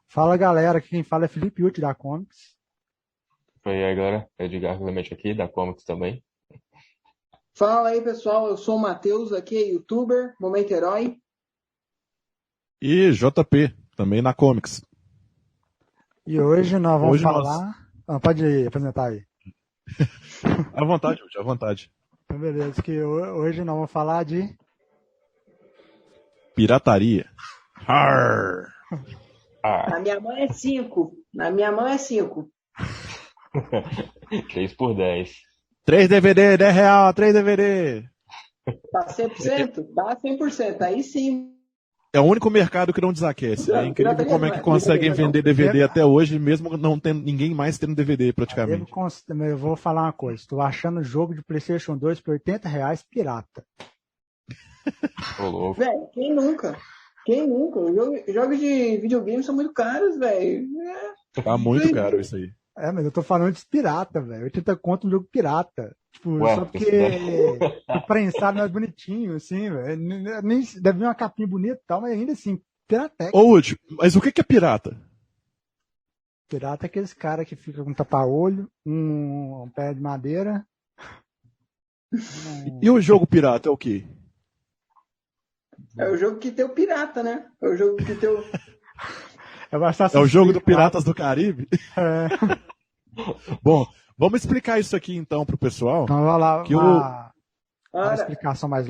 Fala galera, aqui quem fala é Felipe Uti da Comics. E aí, galera, Edgar Clemente aqui, da Comics também. Fala aí, pessoal. Eu sou o Matheus, aqui é youtuber, Momento Herói. E JP, também na Comics. E hoje nós vamos Hoje nós- falar. Pode apresentar aí. À vontade, Uti, à vontade. Então, beleza, que hoje nós vamos falar de. Pirataria. Arr. Ah, Na minha mão é 5. Na minha mão é 5. 3 por 10. 3 DVD, R$10, 3 DVD. Dá 100%? Dá 100%. Aí sim. É o único mercado que não desaquece. É incrível Pirataria como é não que é conseguem pirataria, não. vender DVD até hoje, mesmo não tendo ninguém mais tendo DVD Eu praticamente. vou falar uma coisa. Estou achando jogo de PlayStation 2 por R$80 pirata. Ô, louco. Velho, quem nunca? Quem nunca? Jogos de videogame são muito caros, velho. Tá muito caro isso aí. É, mas eu tô falando de pirata, velho. 80 conto um jogo pirata. Tipo, Ué, só porque isso o prensado não é bonitinho, assim, velho. Nem deve vir uma capinha bonita e tal, mas ainda assim, piratex. Ô, Uti, mas o que é pirata? Pirata é aqueles caras que ficam com tapa-olho, um pé de madeira. E o jogo pirata é o quê? É o jogo que tem o pirata, né? É o jogo que tem o. É bastante É o jogo do Piratas do Caribe? É. Bom, vamos explicar isso aqui então pro pessoal. Então vai lá, Que uma Ora, explicação mais.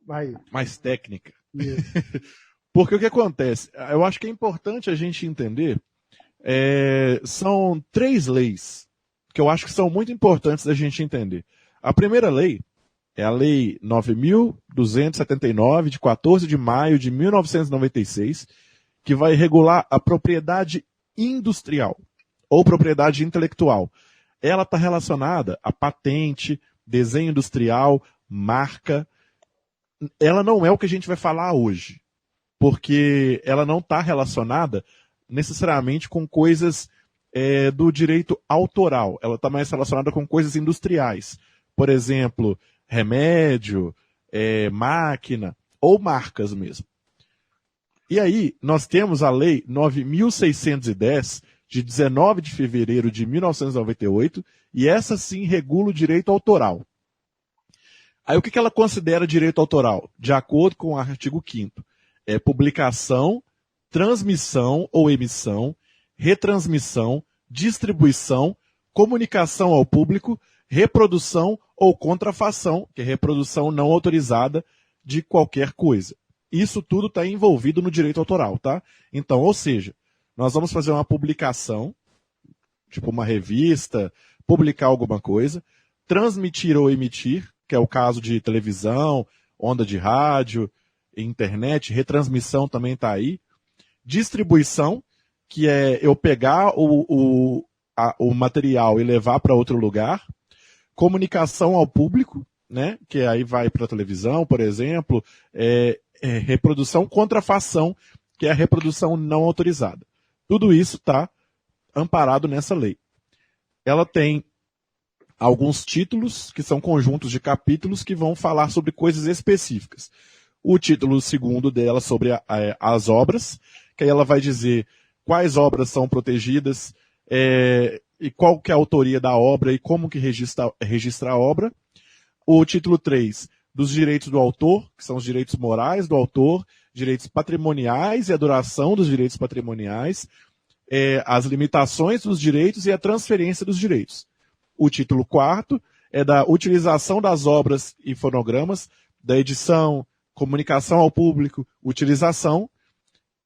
Vai. Mais técnica. Isso. Porque o que acontece? Eu acho que é importante a gente entender. São 3 leis que eu acho que são muito importantes da gente entender. A primeira lei é a Lei 9.279, de 14 de maio de 1996, que vai regular a propriedade industrial ou propriedade intelectual. Ela está relacionada a patente, desenho industrial, marca. Ela não é o que a gente vai falar hoje, porque ela não está relacionada necessariamente com coisas do direito autoral. Ela está mais relacionada com coisas industriais. Por exemplo, remédio, máquina ou marcas mesmo. E aí, nós temos a Lei 9.610, de 19 de fevereiro de 1998, e essa sim regula o direito autoral. Aí o que ela considera direito autoral? De acordo com o artigo 5º, é publicação, transmissão ou emissão, retransmissão, distribuição, comunicação ao público, reprodução ou contrafação, que é reprodução não autorizada de qualquer coisa. Isso tudo está envolvido no direito autoral, tá? Então, ou seja, nós vamos fazer uma publicação, tipo uma revista, publicar alguma coisa, transmitir ou emitir, que é o caso de televisão, onda de rádio, internet, retransmissão também está aí. Distribuição, que é eu pegar o material e levar para outro lugar. Comunicação ao público, né? Que aí vai para a televisão, por exemplo. Reprodução, contrafação, que é a reprodução não autorizada. Tudo isso está amparado nessa lei. Ela tem alguns títulos, que são conjuntos de capítulos, que vão falar sobre coisas específicas. O título segundo dela sobre as obras, que aí ela vai dizer quais obras são protegidas, e qual que é a autoria da obra e como que registra a obra. O título 3, dos direitos do autor, que são os direitos morais do autor, direitos patrimoniais e a duração dos direitos patrimoniais, as limitações dos direitos e a transferência dos direitos. O título 4 é da utilização das obras e fonogramas, da edição, comunicação ao público, utilização.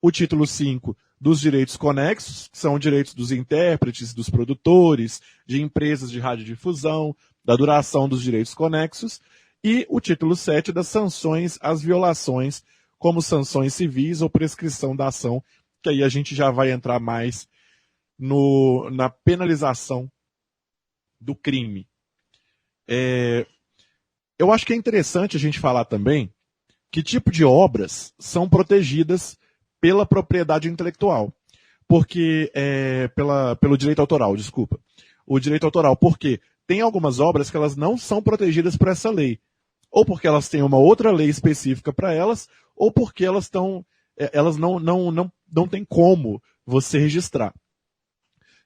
O título 5, dos direitos conexos, que são direitos dos intérpretes, dos produtores, de empresas de radiodifusão, da duração dos direitos conexos. E o título 7, das sanções às violações, como sanções civis ou prescrição da ação, que aí a gente já vai entrar mais na penalização do crime. Eu acho que é interessante a gente falar também que tipo de obras são protegidas pela propriedade intelectual. Porque, pelo direito autoral, desculpa. O direito autoral, porque tem algumas obras que elas não são protegidas por essa lei. ou porque elas têm uma outra lei específica para elas, ou porque elas não têm como você registrar.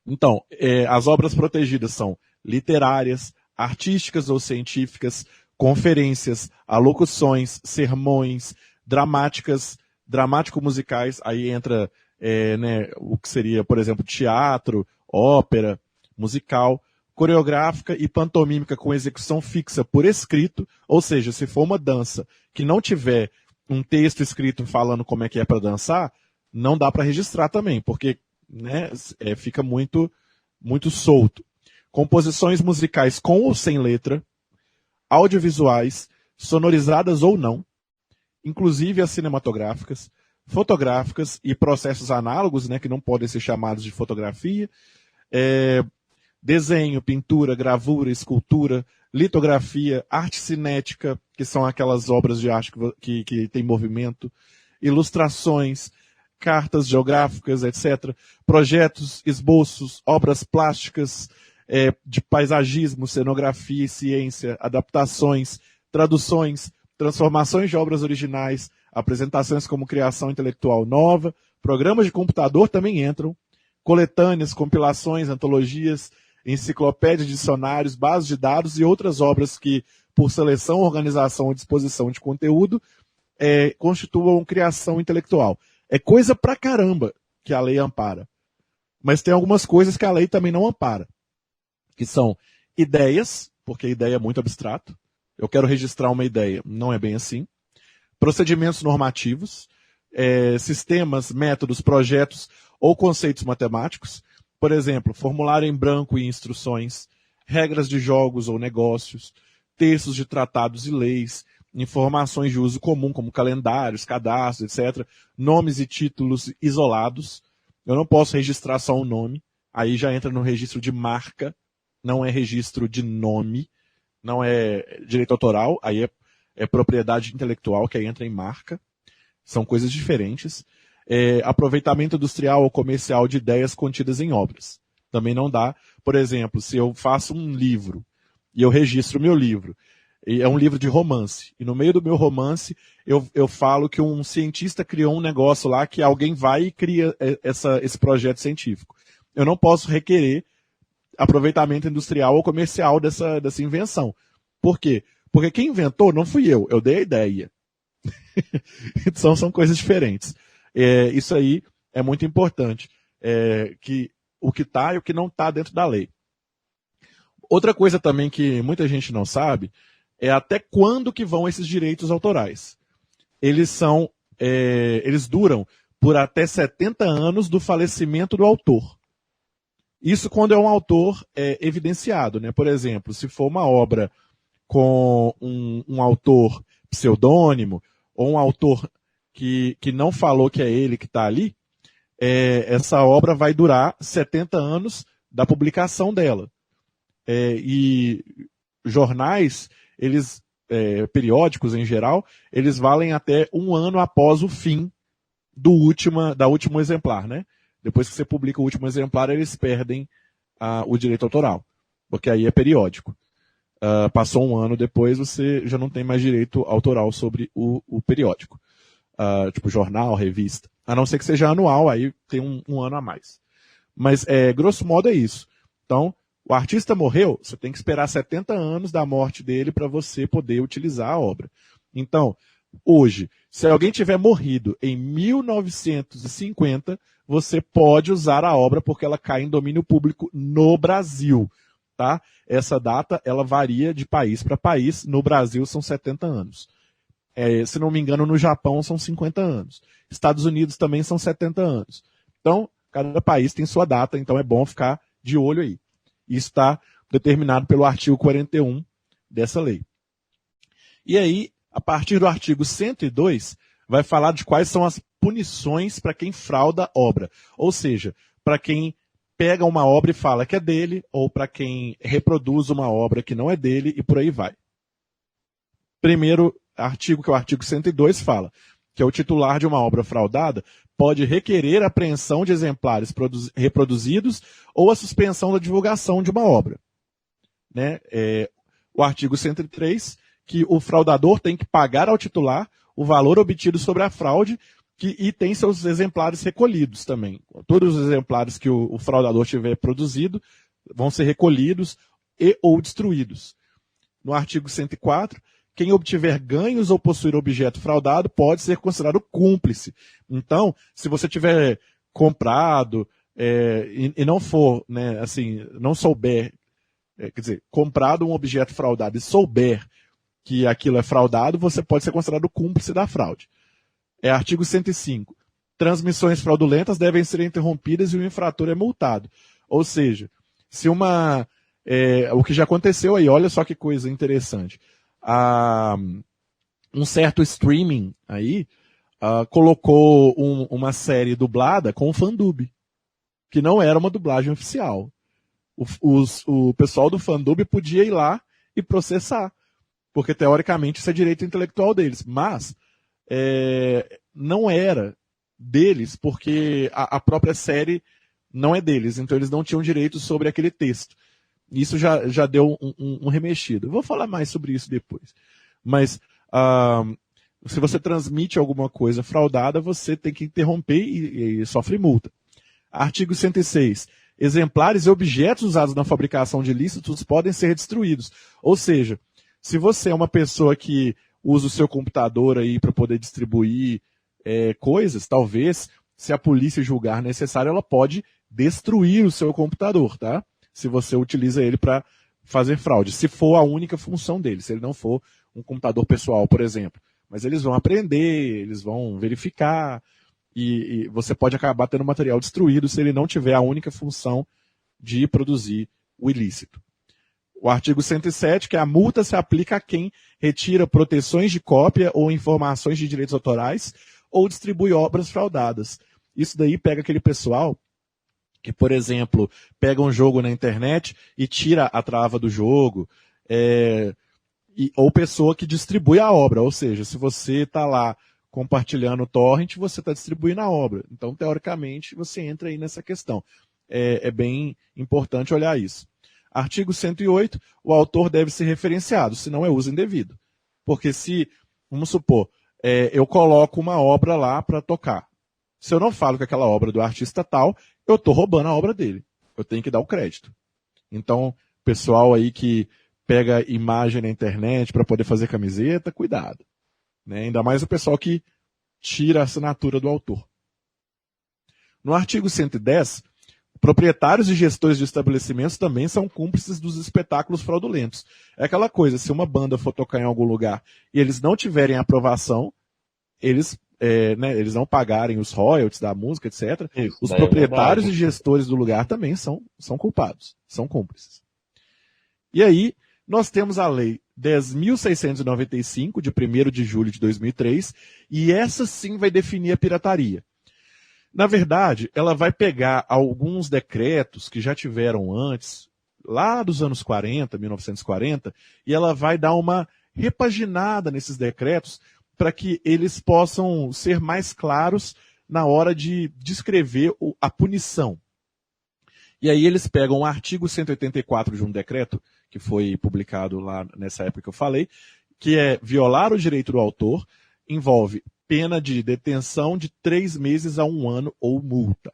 Então, as obras protegidas são literárias, artísticas ou científicas, conferências, alocuções, sermões, dramáticas, dramático-musicais, aí entra o que seria, por exemplo, teatro, ópera, musical, coreográfica e pantomímica com execução fixa por escrito, ou seja, se for uma dança que não tiver um texto escrito falando como é que é para dançar, não dá para registrar também, porque fica muito, muito solto. Composições musicais com ou sem letra, audiovisuais, sonorizadas ou não, inclusive as cinematográficas, fotográficas e processos análogos, que não podem ser chamados de fotografia, desenho, pintura, gravura, escultura, litografia, arte cinética, que são aquelas obras de arte que tem movimento, ilustrações, cartas geográficas, etc., projetos, esboços, obras plásticas, de paisagismo, cenografia e ciência, adaptações, traduções, transformações de obras originais, apresentações como criação intelectual nova, programas de computador também entram, coletâneas, compilações, antologias, enciclopédias, dicionários, bases de dados e outras obras que, por seleção, organização ou disposição de conteúdo, constituam criação intelectual. É coisa pra caramba que a lei ampara. Mas tem algumas coisas que a lei também não ampara, que são ideias, porque a ideia é muito abstrato. Eu quero registrar uma ideia, não é bem assim. Procedimentos normativos, sistemas, métodos, projetos ou conceitos matemáticos. Por exemplo, formulário em branco e instruções, regras de jogos ou negócios, textos de tratados e leis, informações de uso comum, como calendários, cadastros, etc., nomes e títulos isolados. Eu não posso registrar só um nome, aí já entra no registro de marca, não é registro de nome, não é direito autoral, aí é propriedade intelectual, que aí entra em marca. São coisas diferentes. Aproveitamento industrial ou comercial de ideias contidas em obras. Também não dá. Por exemplo, se eu faço um livro e eu registro o meu livro, e é um livro de romance, e no meio do meu romance eu falo que um cientista criou um negócio lá que alguém vai e cria esse projeto científico. Eu não posso requerer aproveitamento industrial ou comercial dessa invenção. Por quê? Porque quem inventou não fui eu dei a ideia. Então são coisas diferentes. Isso aí é muito importante, que o que está e o que não está dentro da lei. Outra coisa também que muita gente não sabe é até quando que vão esses direitos autorais. Eles duram por até 70 anos do falecimento do autor. Isso quando é um autor evidenciado, né? Por exemplo, se for uma obra com um autor pseudônimo, ou um autor que não falou que é ele que está ali, essa obra vai durar 70 anos da publicação dela. E jornais, periódicos em geral, eles valem até um ano após o fim da último exemplar, né? Depois que você publica o último exemplar, eles perdem o direito autoral, porque aí é periódico. Passou um ano depois, você já não tem mais direito autoral sobre o periódico. Tipo jornal, revista. A não ser que seja anual, aí tem um ano a mais. Mas, grosso modo, é isso. Então, o artista morreu, você tem que esperar 70 anos da morte dele para você poder utilizar a obra. Então, hoje, se alguém tiver morrido em 1950, você pode usar a obra porque ela cai em domínio público no Brasil. Tá? Essa data ela varia de país para país. No Brasil são 70 anos. Se não me engano, no Japão são 50 anos. Estados Unidos também são 70 anos. Então, cada país tem sua data, então é bom ficar de olho aí. Isso está determinado pelo artigo 41 dessa lei. E aí, a partir do artigo 102, vai falar de quais são as punições para quem frauda obra. Ou seja, para quem pega uma obra e fala que é dele, ou para quem reproduz uma obra que não é dele, e por aí vai. Primeiro artigo, que é o artigo 102, fala que o titular de uma obra fraudada pode requerer a apreensão de exemplares reproduzidos ou a suspensão da divulgação de uma obra. Né? O artigo 103, que o fraudador tem que pagar ao titular o valor obtido sobre a fraude e tem seus exemplares recolhidos também. Todos os exemplares que o fraudador tiver produzido vão ser recolhidos e ou destruídos. No artigo 104, quem obtiver ganhos ou possuir objeto fraudado pode ser considerado cúmplice. Então, se você tiver comprado e não for, né, assim, não souber, quer dizer, comprado um objeto fraudado e souber que aquilo é fraudado, você pode ser considerado cúmplice da fraude. Artigo 105. Transmissões fraudulentas devem ser interrompidas e o infrator é multado. Ou seja, se o que já aconteceu aí, olha só que coisa interessante. Um certo streaming aí colocou uma série dublada com o Fandub, que não era uma dublagem oficial. O pessoal do Fandub podia ir lá e processar, porque teoricamente isso é direito intelectual deles, mas não era deles, porque a própria série não é deles, então eles não tinham direito sobre aquele texto. Isso já deu um remexido. Eu vou falar mais sobre isso depois. Mas se você transmite alguma coisa fraudada, você tem que interromper e sofre multa. Artigo 106. Exemplares e objetos usados na fabricação de ilícitos podem ser destruídos. Ou seja, se você é uma pessoa que usa o seu computador aí para poder distribuir coisas, talvez, se a polícia julgar necessário, ela pode destruir o seu computador, tá? Se você utiliza ele para fazer fraude, se for a única função dele, se ele não for um computador pessoal, por exemplo. Mas eles vão aprender, eles vão verificar, e você pode acabar tendo material destruído se ele não tiver a única função de produzir o ilícito. O artigo 107, que a multa se aplica a quem retira proteções de cópia ou informações de direitos autorais ou distribui obras fraudadas. Isso daí pega aquele pessoal que, por exemplo, pega um jogo na internet e tira a trava do jogo, ou pessoa que distribui a obra, ou seja, se você está lá compartilhando o torrent, você está distribuindo a obra. Então, teoricamente, você entra aí nessa questão. É bem importante olhar isso. Artigo 108, o autor deve ser referenciado, senão é uso indevido. Porque se, vamos supor, eu coloco uma obra lá para tocar. Se eu não falo que aquela obra é do artista tal, eu estou roubando a obra dele. Eu tenho que dar o crédito. Então, pessoal aí que pega imagem na internet para poder fazer camiseta, cuidado. Né? Ainda mais o pessoal que tira a assinatura do autor. No artigo 110, proprietários e gestores de estabelecimentos também são cúmplices dos espetáculos fraudulentos. É aquela coisa, se uma banda for tocar em algum lugar e eles não tiverem aprovação, eles não pagarem os royalties da música, etc., os proprietários e gestores do lugar também são culpados, são cúmplices. E aí, nós temos a Lei 10.695, de 1º de julho de 2003, e essa sim vai definir a pirataria. Na verdade, ela vai pegar alguns decretos que já tiveram antes, lá dos anos 40, 1940, e ela vai dar uma repaginada nesses decretos para que eles possam ser mais claros na hora de descrever a punição. E aí eles pegam o artigo 184 de um decreto, que foi publicado lá nessa época que eu falei, que é violar o direito do autor, envolve pena de detenção de 3 meses a 1 ano ou multa.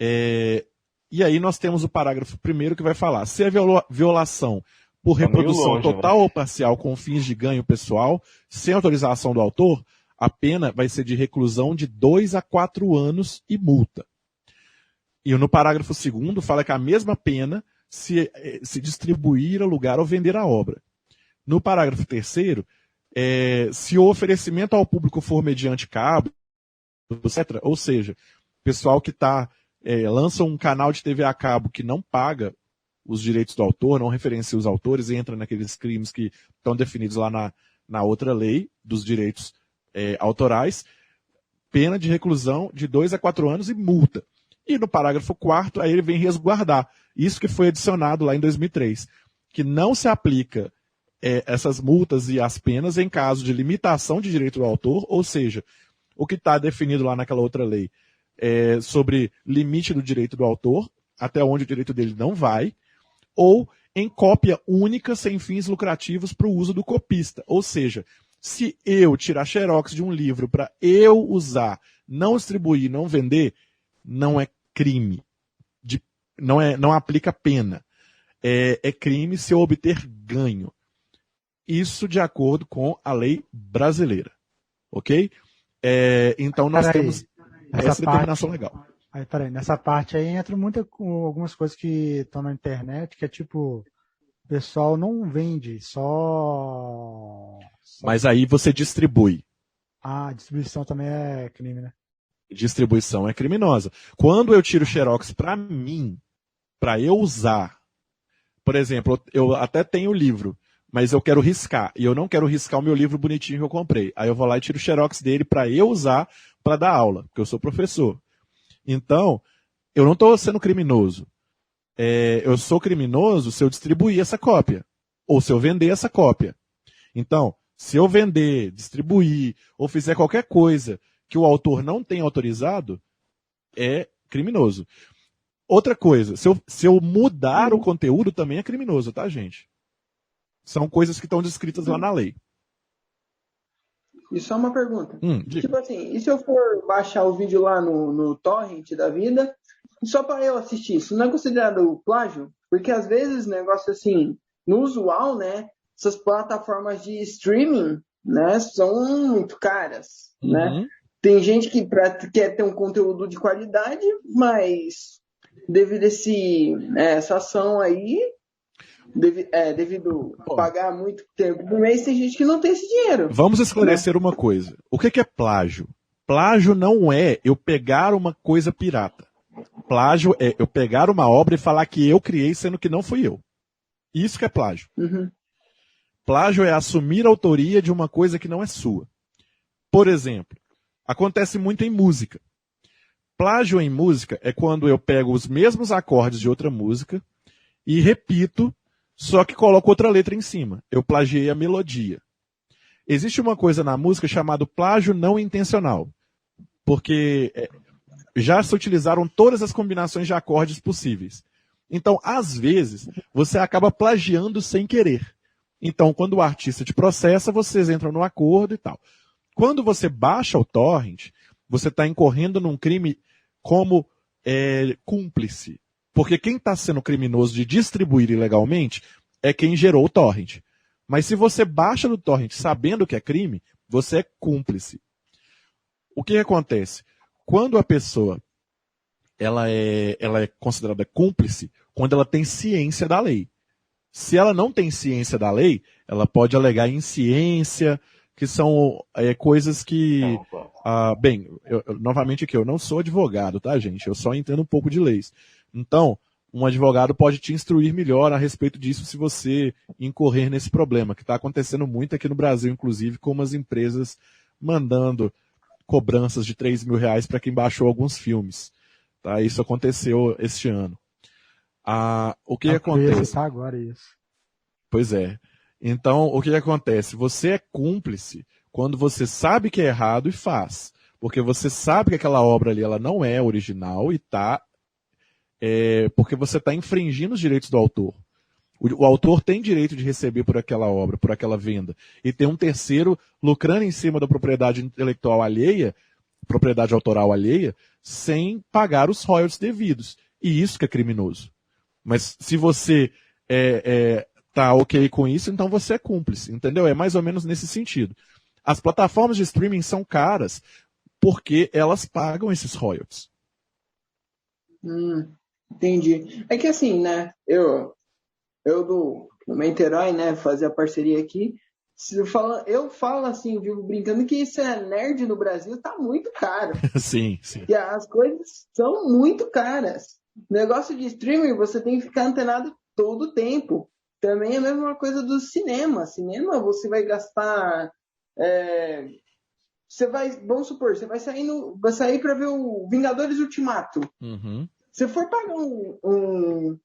E aí nós temos o parágrafo 1º que vai falar, se a violação por reprodução total ou parcial com fins de ganho pessoal, sem autorização do autor, a pena vai ser de reclusão de 2 a 4 anos e multa. E no parágrafo 2º fala que a mesma pena se distribuir, alugar ou vender a obra. No parágrafo 3º, se o oferecimento ao público for mediante cabo, etc., ou seja, pessoal que lança um canal de TV a cabo que não paga os direitos do autor, não referencia os autores e entra naqueles crimes que estão definidos lá na outra lei dos direitos autorais, pena de reclusão de 2 a 4 anos e multa. E no parágrafo 4º, aí ele vem resguardar isso que foi adicionado lá em 2003, que não se aplica essas multas e as penas em caso de limitação de direito do autor, ou seja, o que está definido lá naquela outra lei sobre limite do direito do autor, até onde o direito dele não vai, ou em cópia única sem fins lucrativos para o uso do copista. Ou seja, se eu tirar xerox de um livro para eu usar, não distribuir, não vender, não é crime. Não aplica pena. É crime se eu obter ganho. Isso de acordo com a lei brasileira. Ok? Então nós temos essa determinação legal. Aí, peraí, nessa parte aí entra algumas coisas que estão na internet, que é tipo, o pessoal não vende, só... Mas aí você distribui. Ah, distribuição também é crime, né? Distribuição é criminosa. Quando eu tiro xerox para mim, para eu usar, por exemplo, eu até tenho o livro, mas eu quero riscar, e eu não quero riscar o meu livro bonitinho que eu comprei. Aí eu vou lá e tiro o xerox dele para eu usar para dar aula, porque eu sou professor. Então, eu não estou sendo criminoso. Eu sou criminoso se eu distribuir essa cópia, ou se eu vender essa cópia. Então, se eu vender, distribuir, ou fizer qualquer coisa que o autor não tem autorizado, é criminoso. Outra coisa, se eu mudar o conteúdo, também é criminoso, tá, gente? São coisas que estão descritas lá na lei. E só uma pergunta. Diga. Tipo assim, e se eu for baixar o vídeo lá no torrent da vida, só para eu assistir, isso não é considerado plágio? Porque às vezes, negócio assim, no usual, né, essas plataformas de streaming, né, são muito caras, né? Tem gente que quer ter um conteúdo de qualidade, mas devido a essa ação aí, devido a pagar muito tempo por mês, tem gente que não tem esse dinheiro. Vamos esclarecer uma coisa. O que é plágio? Plágio não é eu pegar uma coisa pirata. Plágio é eu pegar uma obra e falar que eu criei, sendo que não fui eu. Isso que é plágio. Plágio é assumir a autoria de uma coisa que não é sua. Por exemplo, acontece muito em música. Plágio em música é quando eu pego os mesmos acordes de outra música e repito, só que coloco outra letra em cima. Eu plagiei a melodia. Existe uma coisa na música chamada plágio não intencional. Porque já se utilizaram todas as combinações de acordes possíveis. Então, às vezes, você acaba plagiando sem querer. Então, quando o artista te processa, vocês entram no acordo e tal. Quando você baixa o torrent, você está incorrendo num crime como cúmplice. Porque quem está sendo criminoso de distribuir ilegalmente é quem gerou o torrent. Mas se você baixa no torrent sabendo que é crime, você é cúmplice. O que acontece? Quando a pessoa ela é considerada cúmplice quando ela tem ciência da lei. Se ela não tem ciência da lei, ela pode alegar insciência, que são coisas que... novamente aqui, eu não sou advogado, tá, gente? Eu só entendo um pouco de leis. Então, um advogado pode te instruir melhor a respeito disso se você incorrer nesse problema, que está acontecendo muito aqui no Brasil, inclusive, com umas empresas mandando cobranças de R$3.000 para quem baixou alguns filmes. Tá? Isso aconteceu este ano. O que acontece? Tá agora isso. Pois é. Então, o que acontece? Você é cúmplice quando você sabe que é errado e faz. Porque você sabe que aquela obra ali ela não é original e tá... porque você está infringindo os direitos do autor. O autor tem direito de receber por aquela obra, por aquela venda. E tem um terceiro lucrando em cima da propriedade intelectual alheia, propriedade autoral alheia, sem pagar os royalties devidos. E isso que é criminoso. Mas se você tá ok com isso, então você é cúmplice, entendeu? É mais ou menos nesse sentido. As plataformas de streaming são caras porque elas pagam esses royalties. Entendi. É que assim, né, eu do Momento Herói, né, fazer a parceria aqui, eu falo assim, vivo brincando que isso nerd no Brasil tá muito caro. Sim, sim. E as coisas são muito caras. Negócio de streaming, você tem que ficar antenado todo o tempo. Também é a mesma coisa do cinema. Cinema, você vai gastar... vamos supor, você vai sair para ver o Vingadores Ultimato. Se for pagar um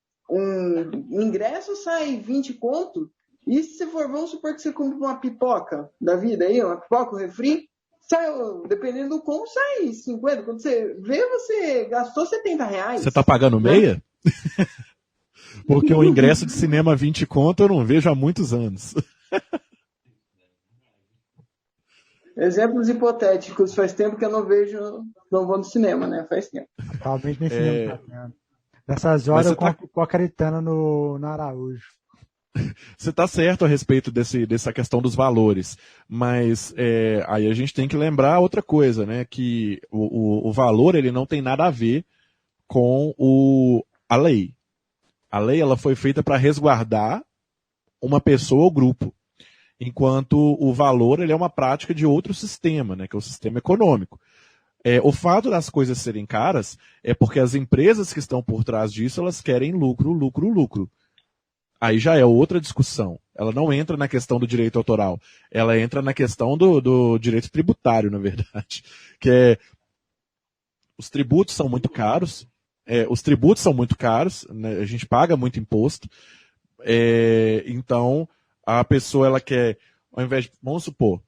ingresso, sai 20 conto. E se for, vamos supor que você compra uma pipoca da vida aí, uma pipoca, um refri, sai, dependendo do como, sai 50. Quando você vê, você gastou R$70. Você tá pagando meia? Porque o ingresso de cinema 20 conto eu não vejo há muitos anos. Exemplos hipotéticos, faz tempo que eu não vejo, não vou no cinema, né? Faz tempo. Atualmente nem cinema tá tendo. Nessas horas eu tá... compro Cocaritana no Araújo. Você está certo a respeito dessa questão dos valores, mas aí a gente tem que lembrar outra coisa, né? Que o valor ele não tem nada a ver com a lei. A lei ela foi feita para resguardar uma pessoa ou grupo, enquanto o valor ele é uma prática de outro sistema, né? Que é o sistema econômico. O fato das coisas serem caras é porque as empresas que estão por trás disso elas querem lucro, lucro, lucro. Aí já é outra discussão. Ela não entra na questão do direito autoral. Ela entra na questão do direito tributário, na verdade. Que é, os tributos são muito caros. Né? A gente paga muito imposto. Então, a pessoa, ela quer, ao invés de, vamos supor,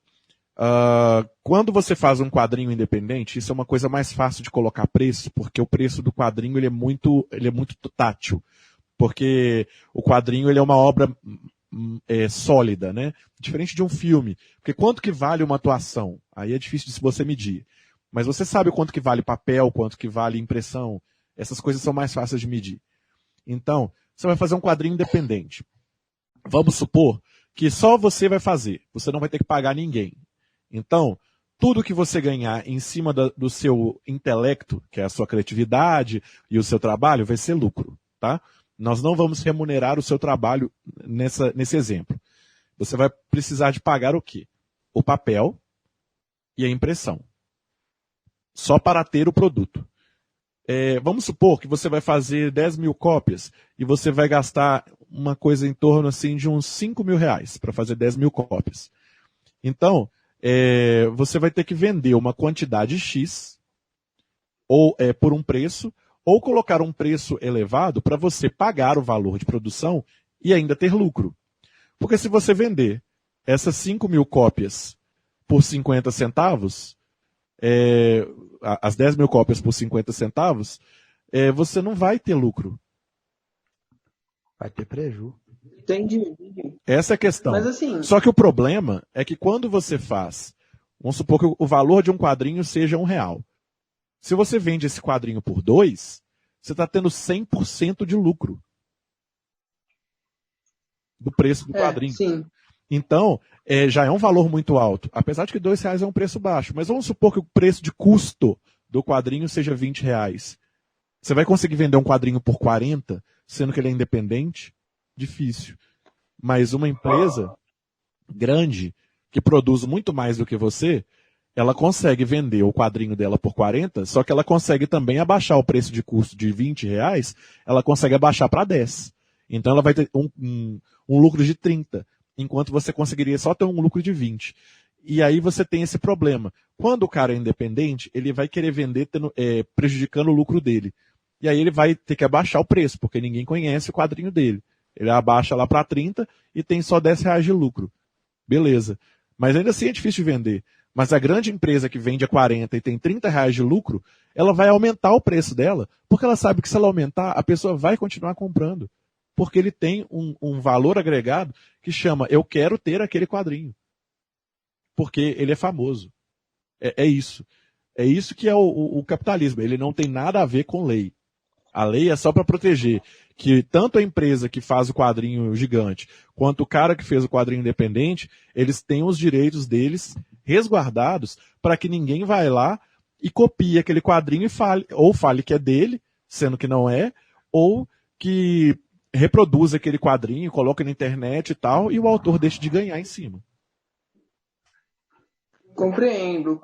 quando você faz um quadrinho independente, isso é uma coisa mais fácil de colocar preço, porque o preço do quadrinho ele é muito tátil. Porque o quadrinho ele é uma obra sólida, né? Diferente de um filme. Porque quanto que vale uma atuação? Aí é difícil de você medir. Mas você sabe quanto que vale papel, quanto que vale impressão. Essas coisas são mais fáceis de medir. Então, você vai fazer um quadrinho independente. Vamos supor que só você vai fazer. Você não vai ter que pagar ninguém. Então, tudo que você ganhar em cima do seu intelecto, que é a sua criatividade e o seu trabalho, vai ser lucro, tá? Nós não vamos remunerar o seu trabalho nesse exemplo. Você vai precisar de pagar o quê? O papel e a impressão. Só para ter o produto. Vamos supor que você vai fazer 10 mil cópias e você vai gastar uma coisa em torno assim, de uns 5 mil reais para fazer 10 mil cópias. Então, você vai ter que vender uma quantidade X ou por um preço, ou colocar um preço elevado para você pagar o valor de produção e ainda ter lucro. Porque se você vender essas 5 mil cópias por 50 centavos, as 10 mil cópias por 50 centavos, você não vai ter lucro. Vai ter prejuízo. Entendi. Essa é a questão. Mas assim... Só que o problema é que quando você faz, vamos supor que o valor de um quadrinho seja R$1. Se você vende esse quadrinho por 2, você está tendo 100% de lucro do preço do quadrinho. Sim. Então, já é um valor muito alto. Apesar de que R$2 é um preço baixo. Mas vamos supor que o preço de custo do quadrinho seja R$20. Você vai conseguir vender um quadrinho por 40, sendo que ele é independente? Difícil. Mas uma empresa grande, que produz muito mais do que você, ela consegue vender o quadrinho dela por 40, só que ela consegue também abaixar o preço de custo de R$20, ela consegue abaixar para 10. Então ela vai ter um lucro de 30, enquanto você conseguiria só ter um lucro de 20. E aí você tem esse problema. Quando o cara é independente, ele vai querer vender prejudicando o lucro dele. E aí ele vai ter que abaixar o preço, porque ninguém conhece o quadrinho dele. Ele abaixa lá para 30 e tem só R$10 de lucro. Beleza. Mas ainda assim é difícil de vender. Mas a grande empresa que vende a 40 e tem R$30 de lucro, ela vai aumentar o preço dela, porque ela sabe que se ela aumentar, a pessoa vai continuar comprando. Porque ele tem um valor agregado que chama, eu quero ter aquele quadrinho. Porque ele é famoso. É isso. É isso que é o capitalismo. Ele não tem nada a ver com lei. A lei é só para proteger que tanto a empresa que faz o quadrinho gigante, quanto o cara que fez o quadrinho independente, eles têm os direitos deles resguardados para que ninguém vai lá e copie aquele quadrinho e fale que é dele, sendo que não é, ou que reproduza aquele quadrinho, coloca na internet e tal, e o autor deixa de ganhar em cima. Compreendo.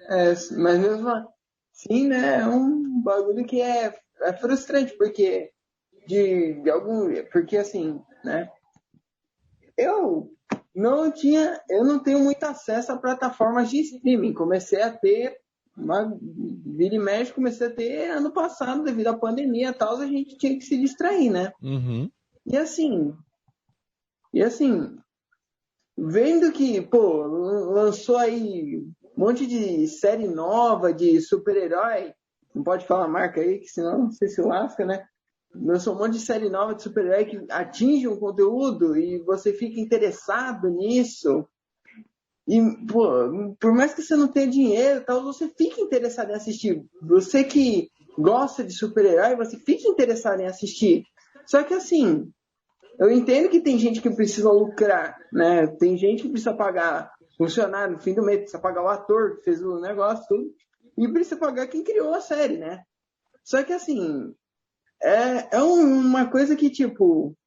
Mas mesmo assim, né, é um bagulho que é frustrante, porque porque assim, né, eu não tenho muito acesso a plataformas de streaming. Comecei a ter vira e mexe, comecei a ter ano passado, devido à pandemia e tal, a gente tinha que se distrair, né? Uhum. E assim, vendo que, lançou aí um monte de série nova de super-herói, não pode falar marca aí, que senão você se lasca, né? lançou um monte de série nova de super-herói que atinge um conteúdo e você fica interessado nisso. E, pô, por mais que você não tenha dinheiro e tal, você fica interessado em assistir. Você que gosta de super-herói, você fica interessado em assistir. Só que assim, eu entendo que tem gente que precisa lucrar, né? Tem gente que precisa pagar funcionário no fim do mês, precisa pagar o ator que fez o negócio, tudo. E precisa pagar quem criou a série, né? Só que assim, é uma coisa que, tipo,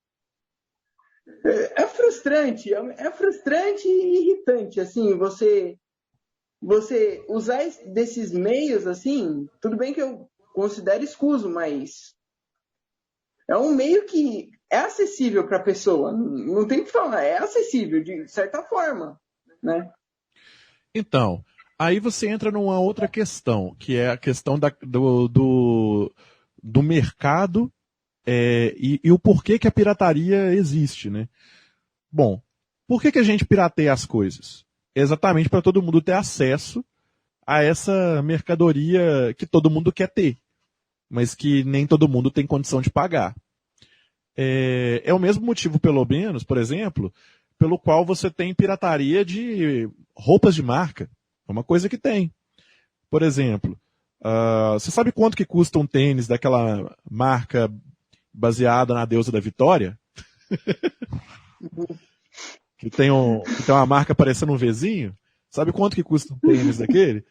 é frustrante. É frustrante e irritante, assim, você usar desses meios, assim, tudo bem que eu considero escuso, mas é um meio que é acessível para a pessoa. Não tem o que falar, é acessível de certa forma, né? Então, aí você entra numa outra questão, que é a questão do mercado e o porquê que a pirataria existe, né? Bom, por que a gente pirateia as coisas? Exatamente para todo mundo ter acesso a essa mercadoria que todo mundo quer ter, mas que nem todo mundo tem condição de pagar. É o mesmo motivo, pelo menos, por exemplo, pelo qual você tem pirataria de roupas de marca. É uma coisa que tem. Por exemplo, você sabe quanto que custa um tênis daquela marca baseada na deusa da Vitória? que tem uma marca parecendo um Vzinho? Sabe quanto que custa um tênis daquele?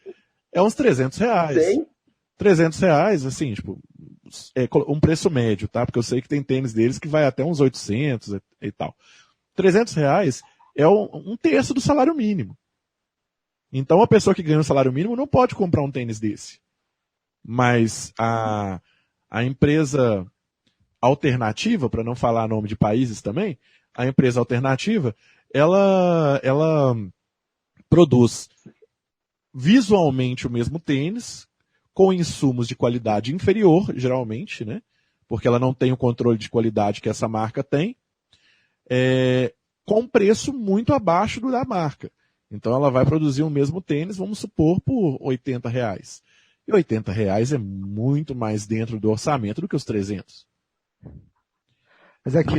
É uns R$300. Sei. R$300, assim, tipo, é um preço médio, tá? Porque eu sei que tem tênis deles que vai até uns 800 e tal. R$300 é um terço do salário mínimo. Então a pessoa que ganha um salário mínimo não pode comprar um tênis desse. Mas a empresa alternativa, para não falar nome de países também, a empresa alternativa, ela produz visualmente o mesmo tênis, com insumos de qualidade inferior, geralmente, né? Porque ela não tem o controle de qualidade que essa marca tem, com preço muito abaixo do da marca. Então ela vai produzir o mesmo tênis, vamos supor, por R$80. E R$80 é muito mais dentro do orçamento do que os 300.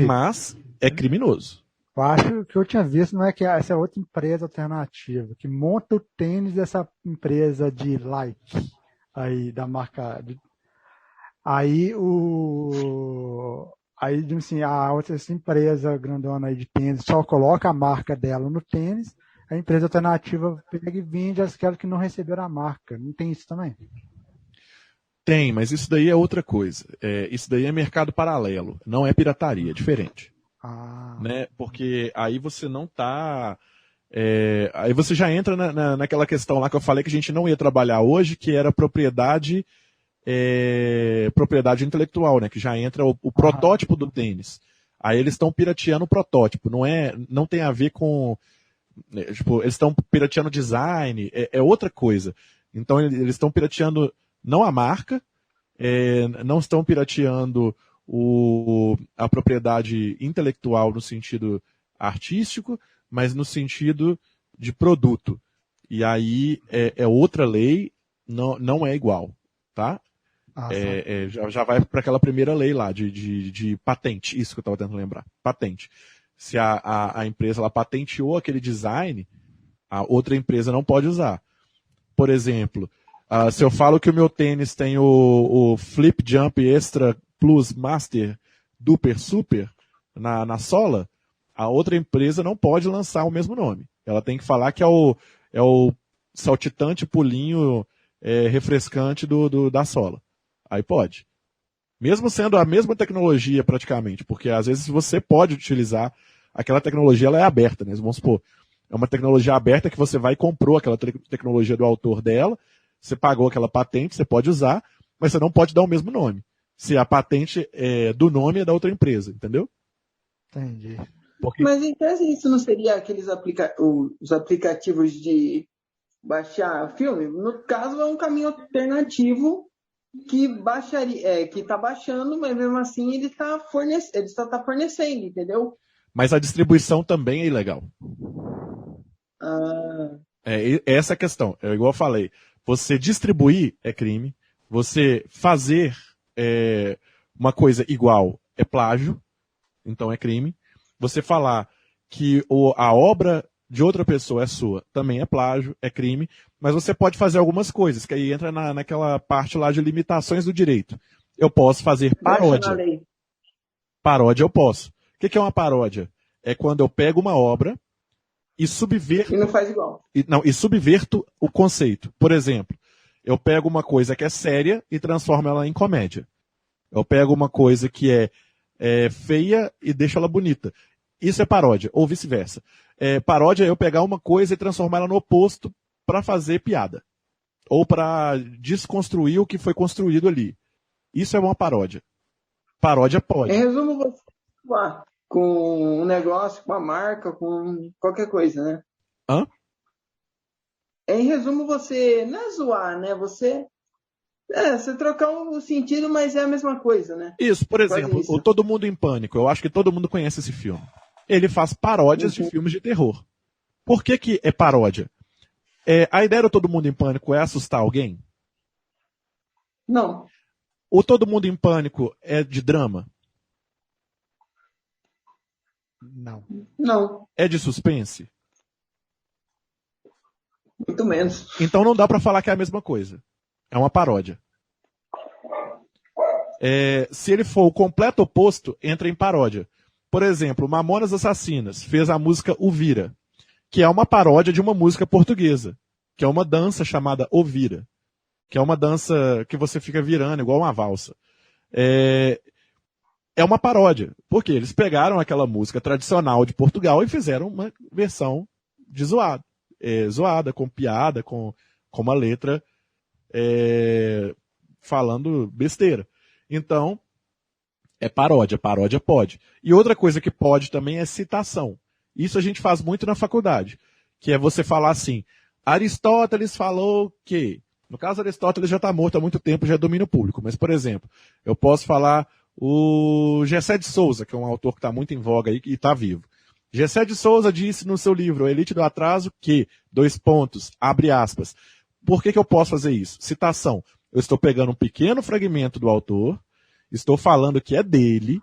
Mas é criminoso. Eu acho que eu tinha visto, não é que essa é outra empresa alternativa, que monta o tênis dessa empresa de like, aí da marca. Aí assim, a outra essa empresa grandona aí de tênis só coloca a marca dela no tênis, a empresa alternativa pega e vende aquelas que não receberam a marca. Não tem isso também? Tem, mas isso daí é outra coisa. Isso daí é mercado paralelo, não é pirataria, é diferente. Né? Porque aí você não está... aí você já entra naquela questão lá que eu falei que a gente não ia trabalhar hoje, que era propriedade intelectual, né? Que já entra o protótipo do tênis. Aí eles estão pirateando o protótipo, não tem a ver com... Tipo, eles estão pirateando design, é outra coisa. Então eles estão pirateando não a marca, não estão pirateando a propriedade intelectual no sentido artístico, mas no sentido de produto. E aí é outra lei, não é igual, tá? Já vai para aquela primeira lei lá de patente, isso que eu estava tentando lembrar, patente. Se a empresa ela patenteou aquele design, a outra empresa não pode usar. Por exemplo, se eu falo que o meu tênis tem o Flip Jump Extra Plus Master Duper Super na sola, a outra empresa não pode lançar o mesmo nome. Ela tem que falar que é o saltitante pulinho refrescante da sola. Aí pode. Mesmo sendo a mesma tecnologia praticamente, porque às vezes você pode utilizar aquela tecnologia, ela é aberta, né? Vamos supor, é uma tecnologia aberta que você vai e comprou aquela tecnologia do autor dela, você pagou aquela patente, você pode usar, mas você não pode dar o mesmo nome. Se a patente do nome é da outra empresa, entendeu? Entendi. Mas então isso não seria aqueles os aplicativos de baixar filme? No caso, é um caminho alternativo que baixaria, que está baixando, mas mesmo assim ele está fornecendo, entendeu? Mas a distribuição também é ilegal. Essa é a questão. É igual eu falei. Você distribuir é crime. Você fazer uma coisa igual é plágio, então é crime. Você falar que a obra de outra pessoa é sua também é plágio, é crime, mas você pode fazer algumas coisas, que aí entra naquela parte lá de limitações do direito. Eu posso fazer paródia. Paródia eu posso. O que é uma paródia? É quando eu pego uma obra e subverto. E não faz igual. E subverto o conceito. Por exemplo, eu pego uma coisa que é séria e transformo ela em comédia. Eu pego uma coisa que é feia e deixo ela bonita. Isso é paródia, ou vice-versa. Paródia é eu pegar uma coisa e transformar ela no oposto para fazer piada. Ou para desconstruir o que foi construído ali. Isso é uma paródia. Paródia pode. Em resumo, você com um negócio, com uma marca, com qualquer coisa, né? Hã? Em resumo, você não é zoar, né? Você trocar o sentido, mas é a mesma coisa, né? Isso, por exemplo, o Todo Mundo em Pânico. Eu acho que todo mundo conhece esse filme. Ele faz paródias de filmes de terror. Por que é paródia? A ideia do Todo Mundo em Pânico é assustar alguém? Não. O Todo Mundo em Pânico é de drama? Não. Não. É de suspense? Muito menos. Então não dá pra falar que é a mesma coisa. É uma paródia. Se ele for o completo oposto, entra em paródia. Por exemplo, Mamonas Assassinas fez a música Uvira, que é uma paródia de uma música portuguesa, que é uma dança chamada Ovira, que é uma dança que você fica virando igual uma valsa. É uma paródia, porque eles pegaram aquela música tradicional de Portugal e fizeram uma versão de zoada, com piada, com uma letra falando besteira. Então, é paródia pode. E outra coisa que pode também é citação. Isso a gente faz muito na faculdade, que é você falar assim, Aristóteles falou que... No caso, Aristóteles já está morto há muito tempo, já é domínio público. Mas, por exemplo, eu posso falar o Gessé de Souza, que é um autor que está muito em voga aí e está vivo. Gessé de Souza disse no seu livro, A Elite do Atraso, que, abre aspas. Por que eu posso fazer isso? Citação. Eu estou pegando um pequeno fragmento do autor, estou falando que é dele,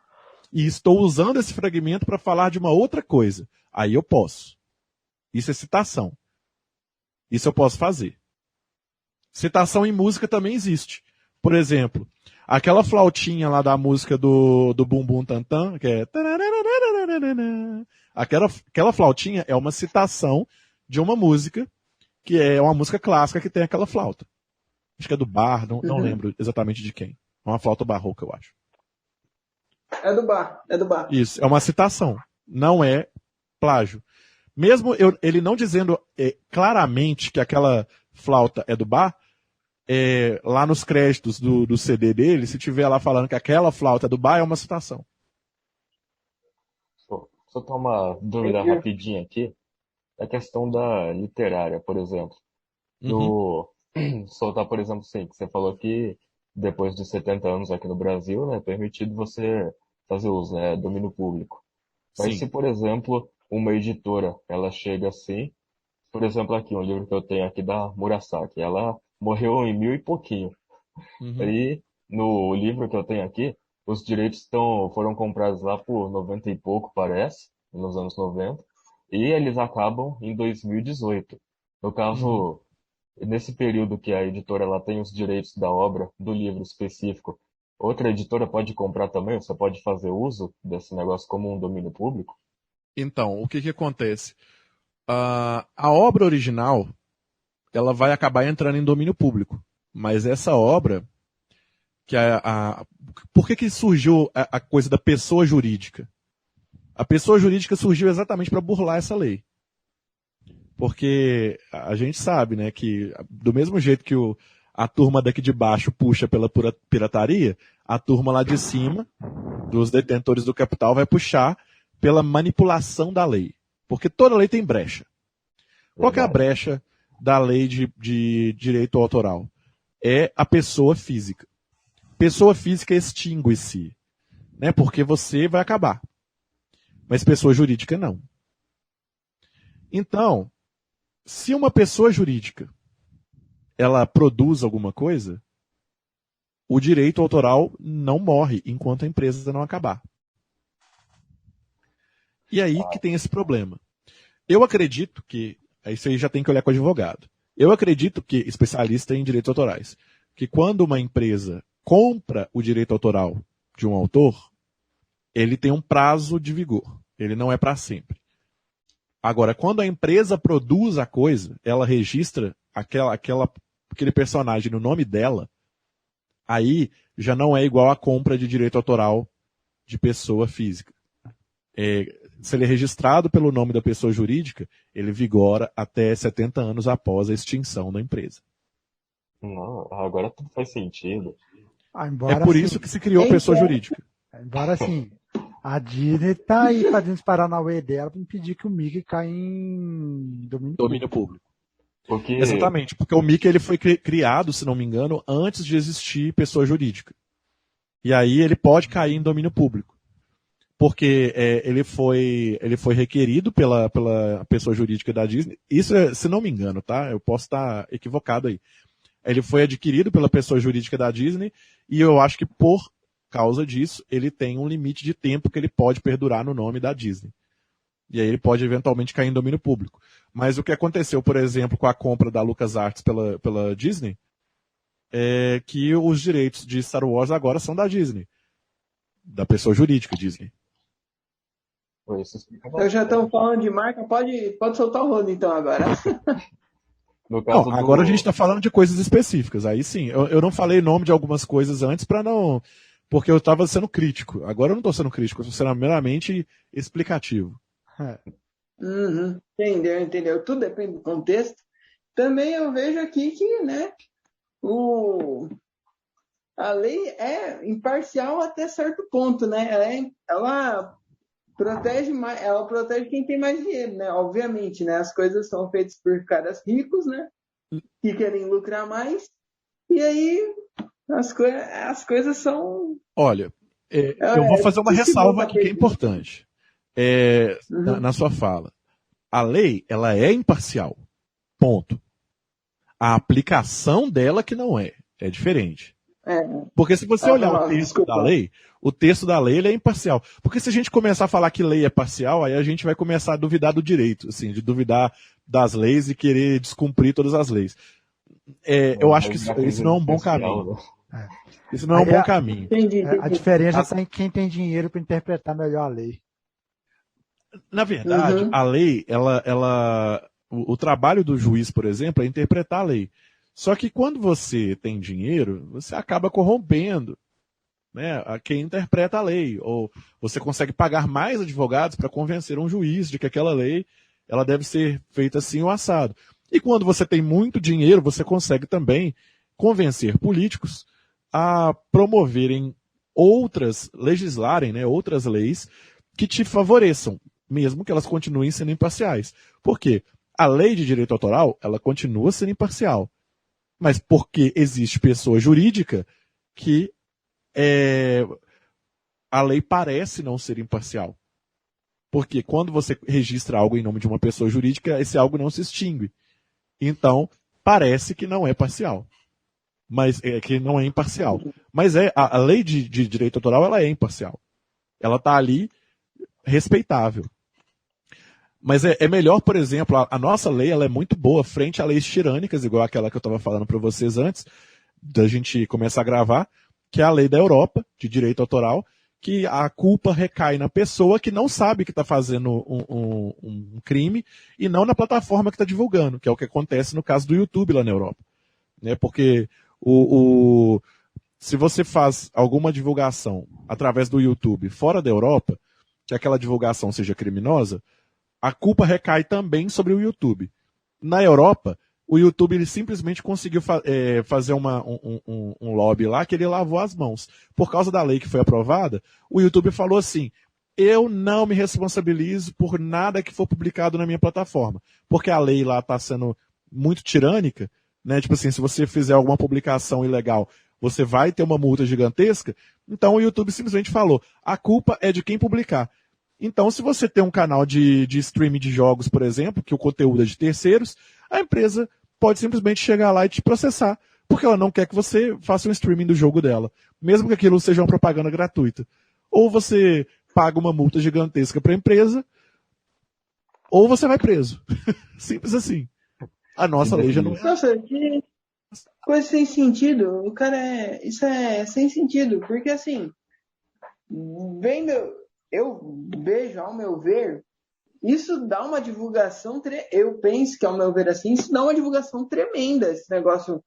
e estou usando esse fragmento para falar de uma outra coisa. Aí eu posso. Isso é citação. Isso eu posso fazer. Citação em música também existe. Por exemplo, aquela flautinha lá da música do Bum Bum Tantan, que é... Aquela flautinha é uma citação de uma música, que é uma música clássica que tem aquela flauta. Acho que é do Bach, não lembro exatamente de quem. É uma flauta barroca, eu acho. É do Bach. Isso, é uma citação. Não é plágio. Mesmo ele não dizendo claramente que aquela flauta é do Bach, lá nos créditos do CD dele, se tiver lá falando que aquela flauta é do Bach, é uma citação. Só tomar uma dúvida rapidinha aqui. A questão da literária, por exemplo. Soltar, por exemplo, sim, que você falou que depois dos 70 anos aqui no Brasil, né, é permitido você fazer uso, né, domínio público. Mas Sim. se, por exemplo, uma editora, ela chega assim, por exemplo, aqui, um livro que eu tenho aqui da Murasaki, ela morreu em 1000 e pouquinho. Aí, no livro que eu tenho aqui, os direitos foram comprados lá por 90 e pouco, parece, nos anos 90, e eles acabam em 2018. No caso, nesse período que a editora ela tem os direitos da obra, do livro específico, outra editora pode comprar também? Você pode fazer uso desse negócio como um domínio público? Então, o que acontece? A obra original, ela vai acabar entrando em domínio público. Mas essa obra, por que surgiu a coisa da pessoa jurídica? A pessoa jurídica surgiu exatamente para burlar essa lei. Porque a gente sabe, né, que do mesmo jeito que a turma daqui de baixo puxa pela pirataria, a turma lá de cima, dos detentores do capital, vai puxar pela manipulação da lei. Porque toda lei tem brecha. Qual que é a brecha da lei de direito autoral? É a pessoa física. Pessoa física extingue-se, né, porque você vai acabar. Mas pessoa jurídica não. Então, se uma pessoa jurídica ela produz alguma coisa, o direito autoral não morre enquanto a empresa não acabar. E aí que tem esse problema. Eu acredito que, isso aí já tem que olhar com o advogado, eu acredito que, especialista em direitos autorais, que quando uma empresa compra o direito autoral de um autor, ele tem um prazo de vigor, ele não é para sempre. Agora, quando a empresa produz a coisa, ela registra aquele personagem no nome dela, aí já não é igual a compra de direito autoral de pessoa física. Se ele é registrado pelo nome da pessoa jurídica, ele vigora até 70 anos após a extinção da empresa. Não, agora tudo faz sentido. É por isso que se criou a pessoa jurídica. Embora assim, a Disney tá aí fazendo os paranauê dela para impedir que o Mickey caia em domínio público. Porque... Exatamente, porque o Mickey ele foi criado, se não me engano, antes de existir pessoa jurídica. E aí ele pode cair em domínio público. Porque ele foi requerido pela pessoa jurídica da Disney. Isso é, se não me engano, tá? Eu posso estar equivocado aí. Ele foi adquirido pela pessoa jurídica da Disney e eu acho que por causa disso ele tem um limite de tempo que ele pode perdurar no nome da Disney. E aí ele pode eventualmente cair em domínio público. Mas o que aconteceu, por exemplo, com a compra da LucasArts pela Disney é que os direitos de Star Wars agora são da Disney. Da pessoa jurídica Disney. Eu já estou falando de marca, pode soltar o rodo então agora. No caso não, agora a gente está falando de coisas específicas. Aí sim, eu não falei nome de algumas coisas antes para não... Porque eu estava sendo crítico. Agora eu não estou sendo crítico, eu estou sendo meramente explicativo. Uhum. Entendeu. Tudo depende do contexto. Também eu vejo aqui que, né, a lei é imparcial até certo ponto, né? Ela protege mais, ela protege quem tem mais dinheiro, né? Obviamente, né? As coisas são feitas por caras ricos, né? Que querem lucrar mais. E aí as coisas são... Olha, eu vou fazer uma ressalva aqui que é importante. Na sua fala. A lei, ela é imparcial. Ponto. A aplicação dela que não é. É diferente. Porque se você olhar o texto da lei ele é imparcial. Porque se a gente começar a falar que lei é parcial, aí a gente vai começar a duvidar do direito, assim, de duvidar das leis e querer descumprir todas as leis. Eu acho que isso não é um bom caminho. Isso não é um bom caminho. Entendi. A diferença está em quem tem dinheiro para interpretar melhor a lei. Na verdade, a lei, o trabalho do juiz, por exemplo, é interpretar a lei. Só que quando você tem dinheiro, você acaba corrompendo, né, a quem interpreta a lei. Ou você consegue pagar mais advogados para convencer um juiz de que aquela lei ela deve ser feita assim ou assado. E quando você tem muito dinheiro, você consegue também convencer políticos a promoverem legislarem, né, outras leis que te favoreçam, mesmo que elas continuem sendo imparciais. Por quê? A lei de direito autoral, ela continua sendo imparcial. Mas porque existe pessoa jurídica que a lei parece não ser imparcial. Porque quando você registra algo em nome de uma pessoa jurídica, esse algo não se extingue. Então, parece que não é parcial. Mas que não é imparcial. Mas a lei de direito autoral ela é imparcial. Ela está ali respeitável. Mas é melhor, por exemplo, a nossa lei ela é muito boa frente a leis tirânicas, igual aquela que eu estava falando para vocês antes, da gente começar a gravar, que é a lei da Europa, de direito autoral, que a culpa recai na pessoa que não sabe que está fazendo um crime e não na plataforma que está divulgando, que é o que acontece no caso do YouTube lá na Europa. Né? Porque se você faz alguma divulgação através do YouTube fora da Europa, que aquela divulgação seja criminosa, a culpa recai também sobre o YouTube. Na Europa, o YouTube ele simplesmente conseguiu fazer um lobby lá que ele lavou as mãos. Por causa da lei que foi aprovada, o YouTube falou assim, eu não me responsabilizo por nada que for publicado na minha plataforma. Porque a lei lá está sendo muito tirânica, né? Tipo assim, se você fizer alguma publicação ilegal, você vai ter uma multa gigantesca. Então o YouTube simplesmente falou, a culpa é de quem publicar. Então, se você tem um canal de streaming de jogos, por exemplo, que o conteúdo é de terceiros, a empresa pode simplesmente chegar lá e te processar, porque ela não quer que você faça um streaming do jogo dela, mesmo que aquilo seja uma propaganda gratuita. Ou você paga uma multa gigantesca para a empresa, ou você vai preso. Simples assim. A nossa lei já não é. Nossa, que coisa sem sentido. O cara isso é sem sentido, porque assim, eu vejo, ao meu ver, isso dá uma divulgação, eu penso que ao meu ver assim, isso dá uma divulgação tremenda, esse negócio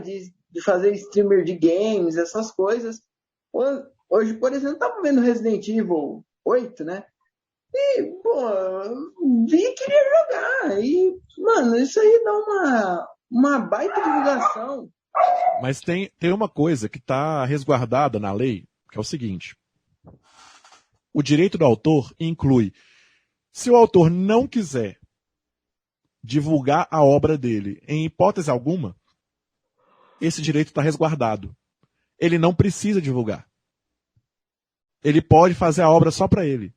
de fazer streamer de games, essas coisas. Hoje, por exemplo, tava vendo Resident Evil 8, né? E, pô, vi e queria jogar. E, mano, isso aí dá uma baita divulgação. Mas tem uma coisa que está resguardada na lei, que é o seguinte. O direito do autor inclui, se o autor não quiser divulgar a obra dele, em hipótese alguma, esse direito está resguardado. Ele não precisa divulgar. Ele pode fazer a obra só para ele.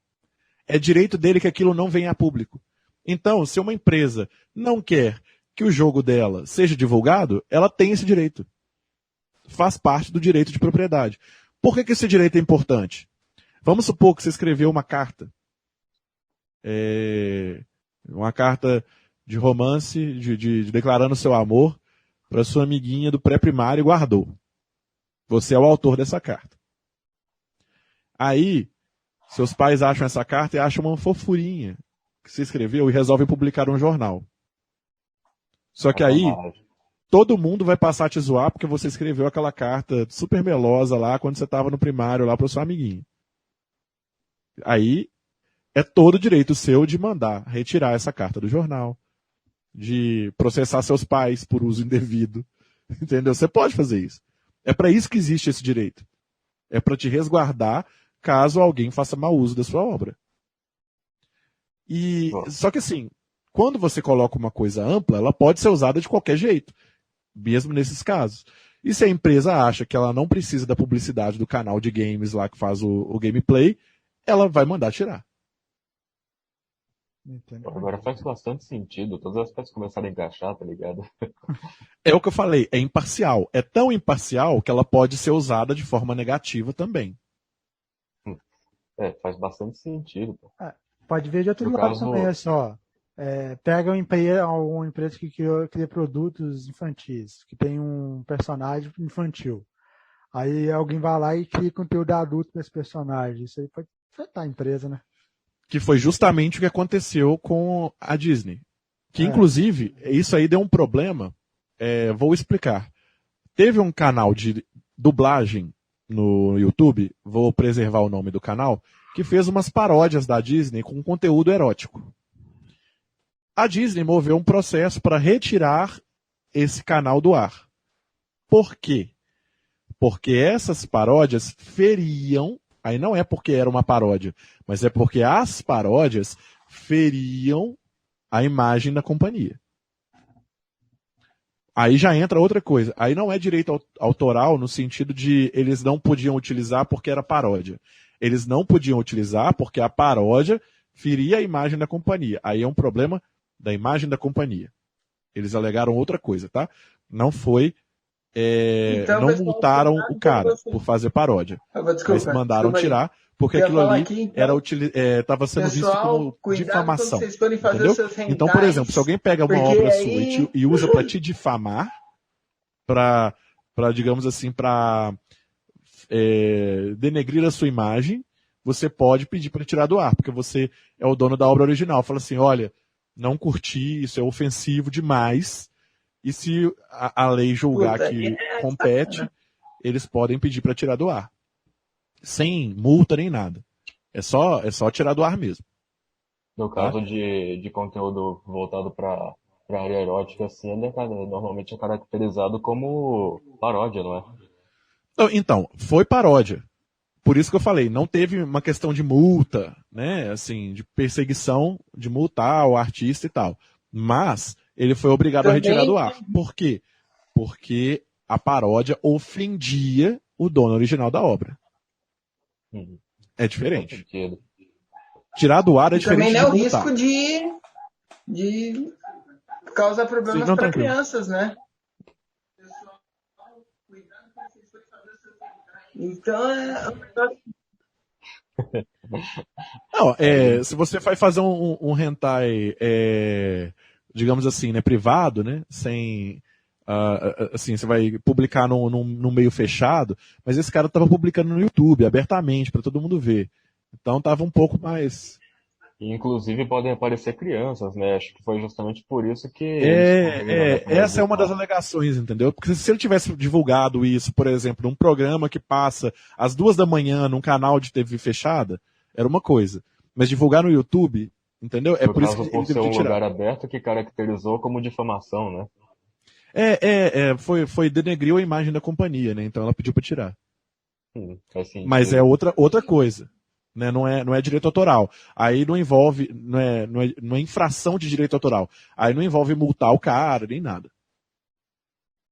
É direito dele que aquilo não venha a público. Então, se uma empresa não quer que o jogo dela seja divulgado, ela tem esse direito. Faz parte do direito de propriedade. Por que esse direito é importante? Vamos supor que você escreveu uma carta. Uma carta de romance, de declarando seu amor para sua amiguinha do pré-primário e guardou. Você é o autor dessa carta. Aí, seus pais acham essa carta e acham uma fofurinha que você escreveu e resolvem publicar um jornal. Só que aí, todo mundo vai passar a te zoar porque você escreveu aquela carta super melosa lá quando você estava no primário lá para sua amiguinha. Aí, é todo direito seu de mandar retirar essa carta do jornal, de processar seus pais por uso indevido. Entendeu? Você pode fazer isso. É para isso que existe esse direito. É para te resguardar caso alguém faça mau uso da sua obra. Só que assim, quando você coloca uma coisa ampla, ela pode ser usada de qualquer jeito, mesmo nesses casos. E se a empresa acha que ela não precisa da publicidade do canal de games lá que faz o gameplay, ela vai mandar tirar. Agora faz bastante sentido. Todas as peças começaram a encaixar, tá ligado? É o que eu falei, é imparcial. É tão imparcial que ela pode ser usada de forma negativa também. Faz bastante sentido. Pode ver de outro lado também, assim, ó. Pega uma empresa que cria produtos infantis, que tem um personagem infantil. Aí alguém vai lá e cria conteúdo adulto para esse personagem. Isso aí pode afetar a empresa, né? Que foi justamente o que aconteceu com a Disney. Que, inclusive, isso aí deu um problema. Vou explicar. Teve um canal de dublagem no YouTube, vou preservar o nome do canal, que fez umas paródias da Disney com conteúdo erótico. A Disney moveu um processo para retirar esse canal do ar. Por quê? Porque essas paródias feriam, aí não é porque era uma paródia, mas é porque as paródias feriam a imagem da companhia. Aí já entra outra coisa. Aí não é direito autoral no sentido de eles não podiam utilizar porque era paródia. Eles não podiam utilizar porque a paródia feria a imagem da companhia. Aí é um problema da imagem da companhia. Eles alegaram outra coisa, tá? Não foi... Então, não multaram o cara por fazer paródia. Mas mandaram tirar porque aquilo ali estava sendo visto como difamação. Entendeu? Então, por exemplo, se alguém pega uma obra sua e usa para te difamar, para digamos assim, para denegrir a sua imagem, você pode pedir para tirar do ar, porque você é o dono da obra original. Fala assim, olha, não curti, isso é ofensivo demais. E se a lei julgar que compete, eles podem pedir para tirar do ar. Sem multa nem nada. É só tirar do ar mesmo. No caso de conteúdo voltado para a área erótica, assim, normalmente é caracterizado como paródia, não é? Então, foi paródia. Por isso que eu falei, não teve uma questão de multa, né? Assim, de perseguição, de multar o artista e tal. Mas ele foi obrigado a retirar do ar. Por quê? Porque a paródia ofendia o dono original da obra. É diferente. Tirar do ar é diferente de multar. Também é o risco de causar problemas para crianças, né? Então é um negócio. Não, se você vai fazer um hentai, digamos assim, né, privado, né, sem, assim, você vai publicar num meio fechado, mas esse cara tava publicando no YouTube, abertamente, para todo mundo ver. Então tava um pouco mais... E, inclusive podem aparecer crianças, né? Acho que foi justamente por isso que eles correram, né, pra essa é uma das evitar. alegações, entendeu? Porque se ele tivesse divulgado isso, por exemplo, num programa que passa às 2 da manhã num canal de TV fechada, era uma coisa. Mas divulgar no YouTube, entendeu? É No por isso que caso, ele por ser teve que um tirar. lugar aberto que caracterizou como difamação, né? Foi denegriu a imagem da companhia, né? Então ela pediu para tirar. Faz Mas é sentido. outra coisa. Né? Não é direito autoral. Aí não envolve, não é infração de direito autoral. Aí não envolve multar o cara, nem nada.